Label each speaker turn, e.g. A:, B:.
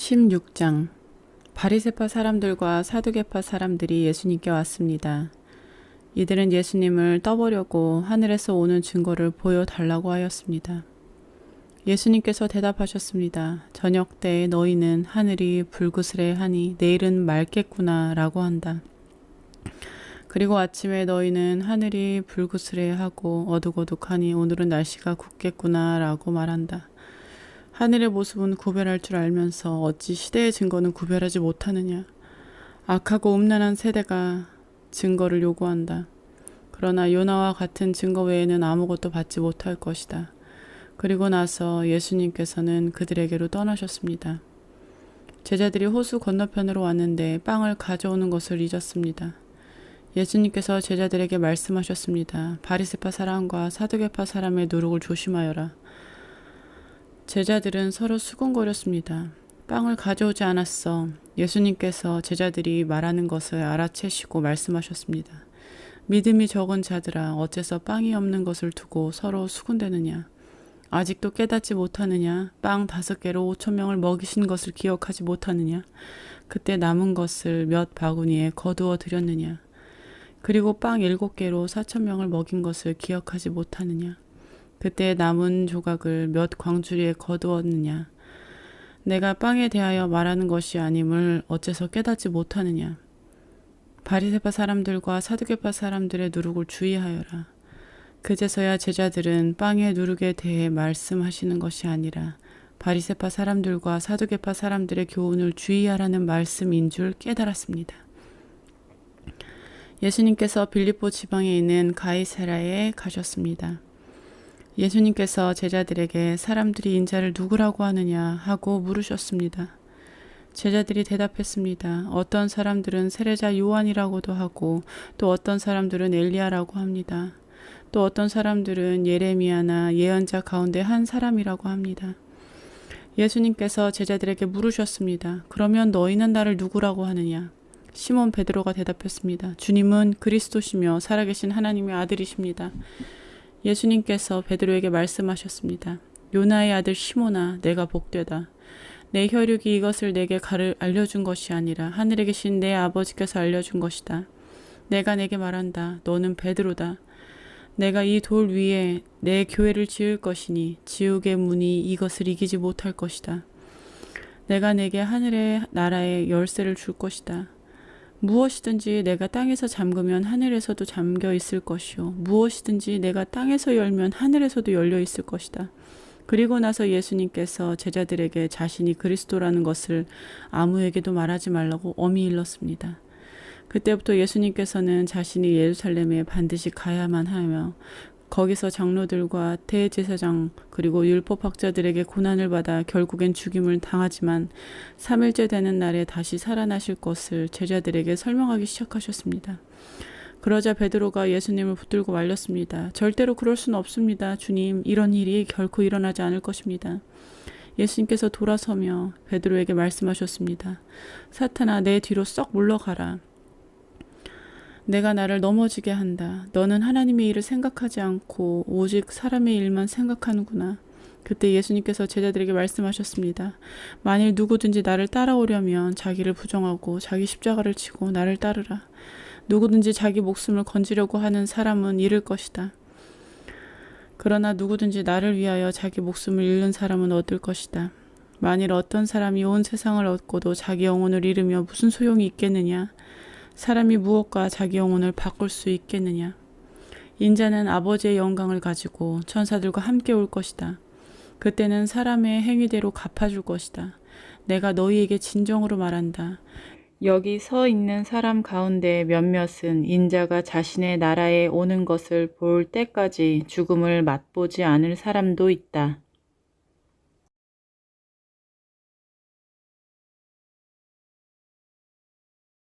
A: 16장. 바리새파 사람들과 사두개파 사람들이 예수님께 왔습니다. 이들은 예수님을 떠보려고 하늘에서 오는 증거를 보여달라고 하였습니다. 예수님께서 대답하셨습니다. 저녁 때에 너희는 하늘이 불그스레하니 내일은 맑겠구나 라고 한다. 그리고 아침에 너희는 하늘이 불그스레하고 어둑어둑하니 오늘은 날씨가 굳겠구나 라고 말한다. 하늘의 모습은 구별할 줄 알면서 어찌 시대의 증거는 구별하지 못하느냐. 악하고 음란한 세대가 증거를 요구한다. 그러나 요나와 같은 증거 외에는 아무것도 받지 못할 것이다. 그리고 나서 예수님께서는 그들에게로 떠나셨습니다. 제자들이 호수 건너편으로 왔는데 빵을 가져오는 것을 잊었습니다. 예수님께서 제자들에게 말씀하셨습니다. 바리새파 사람과 사두개파 사람의 누룩을 조심하여라. 제자들은 서로 수군거렸습니다. 빵을 가져오지 않았어. 예수님께서 제자들이 말하는 것을 알아채시고 말씀하셨습니다. 믿음이 적은 자들아, 어째서 빵이 없는 것을 두고 서로 수군대느냐. 아직도 깨닫지 못하느냐. 빵 5개로 5,000명을 먹이신 것을 기억하지 못하느냐. 그때 남은 것을 몇 바구니에 거두어 드렸느냐. 그리고 빵 7개로 4,000명을 먹인 것을 기억하지 못하느냐. 그때 남은 조각을 몇 광주리에 거두었느냐. 내가 빵에 대하여 말하는 것이 아님을 어째서 깨닫지 못하느냐. 바리새파 사람들과 사두개파 사람들의 누룩을 주의하여라. 그제서야 제자들은 빵의 누룩에 대해 말씀하시는 것이 아니라 바리새파 사람들과 사두개파 사람들의 교훈을 주의하라는 말씀인 줄 깨달았습니다. 예수님께서 빌립보 지방에 있는 가이사랴에 가셨습니다. 예수님께서 제자들에게 사람들이 인자를 누구라고 하느냐 하고 물으셨습니다. 제자들이 대답했습니다. 어떤 사람들은 세례자 요한이라고도 하고 또 어떤 사람들은 엘리야라고 합니다. 또 어떤 사람들은 예레미야나 예언자 가운데 한 사람이라고 합니다. 예수님께서 제자들에게 물으셨습니다. 그러면 너희는 나를 누구라고 하느냐? 시몬 베드로가 대답했습니다. 주님은 그리스도시며 살아계신 하나님의 아들이십니다. 예수님께서 베드로에게 말씀하셨습니다. 요나의 아들 시몬아, 내가 복되다. 내 혈육이 이것을 내게 알려준 것이 아니라 하늘에 계신 내 아버지께서 알려준 것이다. 내가 내게 말한다. 너는 베드로다. 내가 이 돌 위에 내 교회를 지을 것이니 지옥의 문이 이것을 이기지 못할 것이다. 내가 내게 하늘의 나라의 열쇠를 줄 것이다. 무엇이든지 내가 땅에서 잠그면 하늘에서도 잠겨 있을 것이요. 무엇이든지 내가 땅에서 열면 하늘에서도 열려 있을 것이다. 그리고 나서 예수님께서 제자들에게 자신이 그리스도라는 것을 아무에게도 말하지 말라고 엄히 일렀습니다. 그때부터 예수님께서는 자신이 예루살렘에 반드시 가야만 하며 거기서 장로들과 대제사장 그리고 율법학자들에게 고난을 받아 결국엔 죽임을 당하지만 3일째 되는 날에 다시 살아나실 것을 제자들에게 설명하기 시작하셨습니다. 그러자 베드로가 예수님을 붙들고 말렸습니다. 절대로 그럴 수는 없습니다. 주님, 이런 일이 결코 일어나지 않을 것입니다. 예수님께서 돌아서며 베드로에게 말씀하셨습니다. 사탄아, 내 뒤로 썩 물러가라. 내가 나를 넘어지게 한다. 너는 하나님의 일을 생각하지 않고 오직 사람의 일만 생각하는구나. 그때 예수님께서 제자들에게 말씀하셨습니다. 만일 누구든지 나를 따라오려면 자기를 부정하고 자기 십자가를 지고 나를 따르라. 누구든지 자기 목숨을 건지려고 하는 사람은 잃을 것이다. 그러나 누구든지 나를 위하여 자기 목숨을 잃는 사람은 얻을 것이다. 만일 어떤 사람이 온 세상을 얻고도 자기 영혼을 잃으며 무슨 소용이 있겠느냐. 사람이 무엇과 자기 영혼을 바꿀 수 있겠느냐. 인자는 아버지의 영광을 가지고 천사들과 함께 올 것이다. 그때는 사람의 행위대로 갚아줄 것이다. 내가 너희에게 진정으로 말한다. 여기 서 있는 사람 가운데 몇몇은 인자가 자신의 나라에 오는 것을 볼 때까지 죽음을 맛보지 않을 사람도 있다.